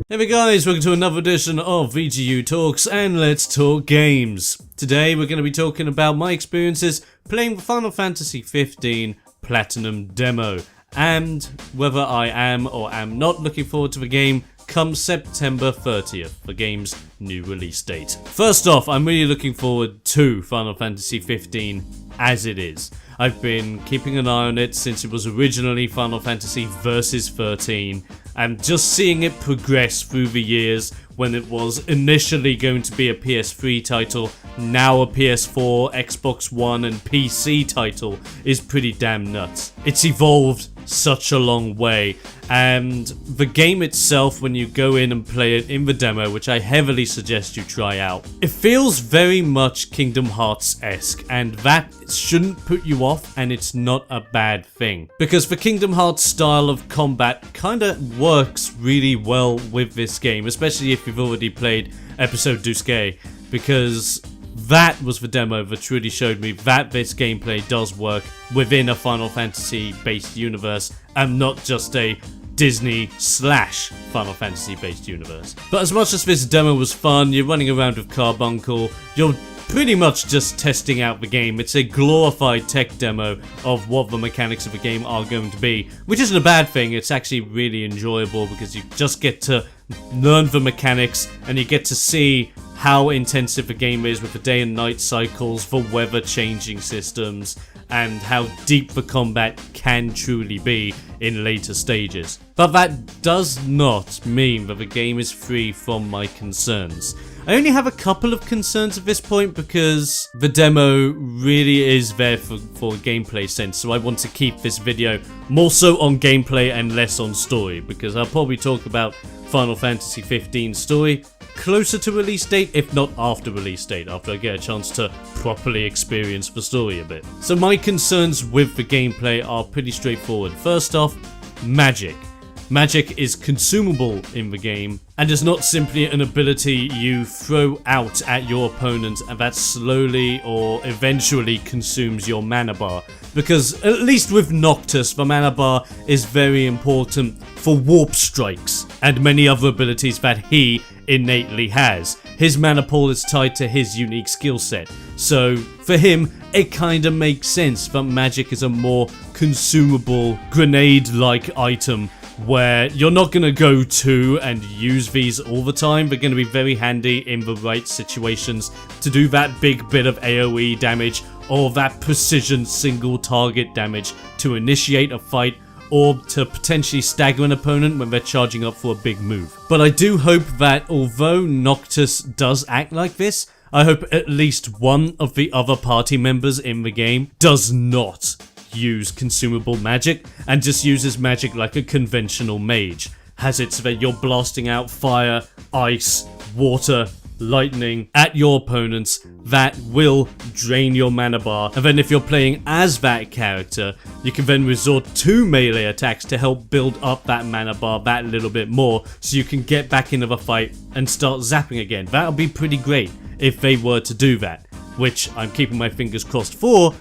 Hey guys, welcome to another edition of VGU Talks, and let's talk games. Today we're going to be talking about my experiences playing Final Fantasy 15 Platinum Demo, and whether I am or am not looking forward to the game come September 30th, the game's new release date. First off, I'm really looking forward to Final Fantasy 15 as it is. I've been keeping an eye on it since it was originally Final Fantasy Versus 13, and just seeing it progress through the years when it was initially going to be a PS3 title, now a PS4, Xbox One and PC title is pretty damn nuts. It's evolved such a long way, and the game itself, when you go in and play it in the demo, which I heavily suggest you try out, it feels very much Kingdom Hearts-esque, and that shouldn't put you off, and it's not a bad thing, because the Kingdom Hearts style of combat kinda works really well with this game, especially if you've already played episode Duscae, because that was the demo that truly showed me that this gameplay does work within a Final Fantasy based universe and not just a Disney / Final Fantasy based universe. But as much as this demo was fun, you're running around with Carbuncle, you're pretty much just testing out the game. It's a glorified tech demo of what the mechanics of the game are going to be, which isn't a bad thing. It's actually really enjoyable because you just get to learn the mechanics and you get to see how intensive the game is with the day and night cycles, the weather changing systems, and how deep the combat can truly be in later stages. But that does not mean that the game is free from my concerns. I only have a couple of concerns at this point because the demo really is there for gameplay sense, so I want to keep this video more so on gameplay and less on story, because I'll probably talk about Final Fantasy 15 story closer to release date, if not after release date, after I get a chance to properly experience the story a bit. So my concerns with the gameplay are pretty straightforward. First off, magic. Magic is consumable in the game, and is not simply an ability you throw out at your opponent and that slowly or eventually consumes your mana bar. Because at least with Noctis, the mana bar is very important for warp strikes and many other abilities that he innately has. His mana pool is tied to his unique skill set, so for him it kinda makes sense that magic is a more consumable grenade-like item where you're not going to go to and use these all the time. They're going to be very handy in the right situations to do that big bit of AoE damage or that precision single target damage to initiate a fight or to potentially stagger an opponent when they're charging up for a big move. But I do hope that although Noctis does act like this, I hope at least one of the other party members in the game does not use consumable magic and just uses magic like a conventional mage. Has it so that you're blasting out fire, ice, water, lightning at your opponents that will drain your mana bar, and then if you're playing as that character, you can then resort to melee attacks to help build up that mana bar that little bit more so you can get back into the fight and start zapping again. That'll be pretty great if they were to do that, which I'm keeping my fingers crossed for,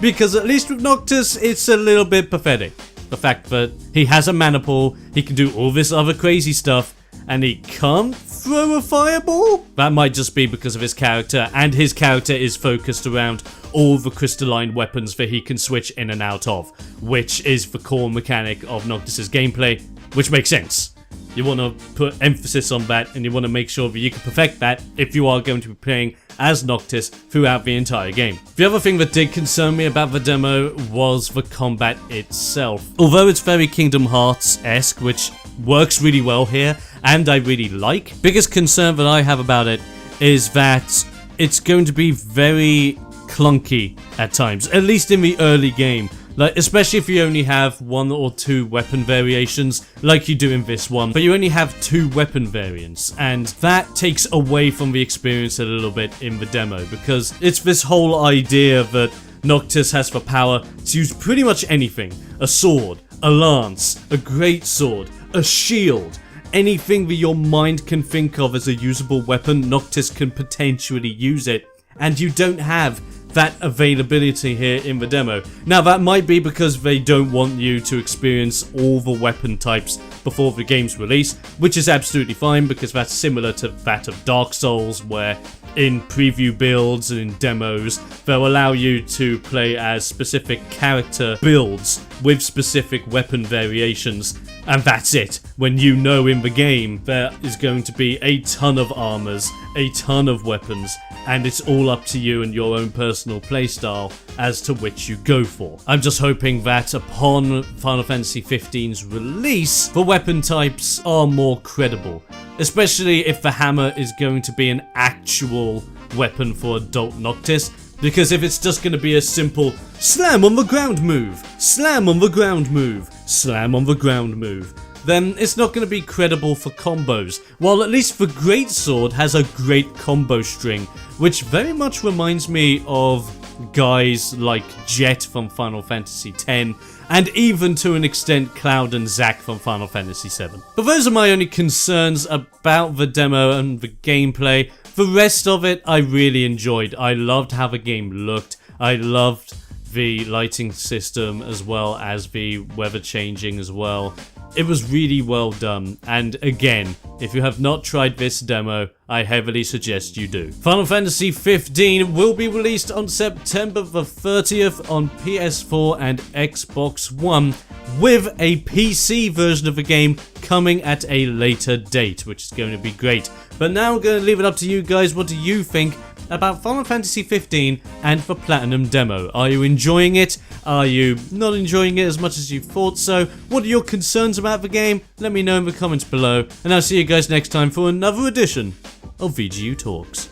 because at least with Noctis, it's a little bit pathetic. The fact that he has a mana pool, he can do all this other crazy stuff, and he can't throw a fireball? That might just be because of his character, and his character is focused around all the crystalline weapons that he can switch in and out of, which is the core mechanic of Noctis' gameplay, which makes sense. You want to put emphasis on that, and you want to make sure that you can perfect that if you are going to be playing as Noctis throughout the entire game. The other thing that did concern me about the demo was the combat itself. Although it's very Kingdom Hearts-esque, which works really well here, and I really like, biggest concern that I have about it is that it's going to be very clunky at times, at least in the early game. Like, especially if you only have one or two weapon variations, like you do in this one, but you only have 2 weapon variants, and that takes away from the experience a little bit in the demo, because it's this whole idea that Noctis has the power to use pretty much anything. A sword, a lance, a greatsword, a shield. Anything that your mind can think of as a usable weapon, Noctis can potentially use it, and you don't have that availability here in the demo. Now that might be because they don't want you to experience all the weapon types before the game's release, which is absolutely fine because that's similar to that of Dark Souls, where in preview builds and in demos, they'll allow you to play as specific character builds with specific weapon variations, and that's it. When you know in the game there is going to be a ton of armors, a ton of weapons, and it's all up to you and your own personal playstyle as to which you go for. I'm just hoping that upon Final Fantasy XV's release, the weapon types are more credible, especially if the hammer is going to be an actual weapon for Adult Noctis, because if it's just going to be a simple slam on the ground move, slam on the ground move, slam on the ground move, then it's not going to be credible for combos, while at least the Greatsword has a great combo string, which very much reminds me of guys like Jet from Final Fantasy X, and even to an extent Cloud and Zack from Final Fantasy VII. But those are my only concerns about the demo and the gameplay. The rest of it I really enjoyed. I loved how the game looked, I loved the lighting system as well as the weather changing as well. It was really well done, and again, if you have not tried this demo, I heavily suggest you do. Final Fantasy XV will be released on September the 30th on PS4 and Xbox One, with a PC version of the game coming at a later date, which is going to be great. But now I'm going to leave it up to you guys. What do you think about Final Fantasy XV and the Platinum demo? Are you enjoying it? Are you not enjoying it as much as you thought so? What are your concerns about the game? Let me know in the comments below, and I'll see you guys next time for another edition of VGU Talks.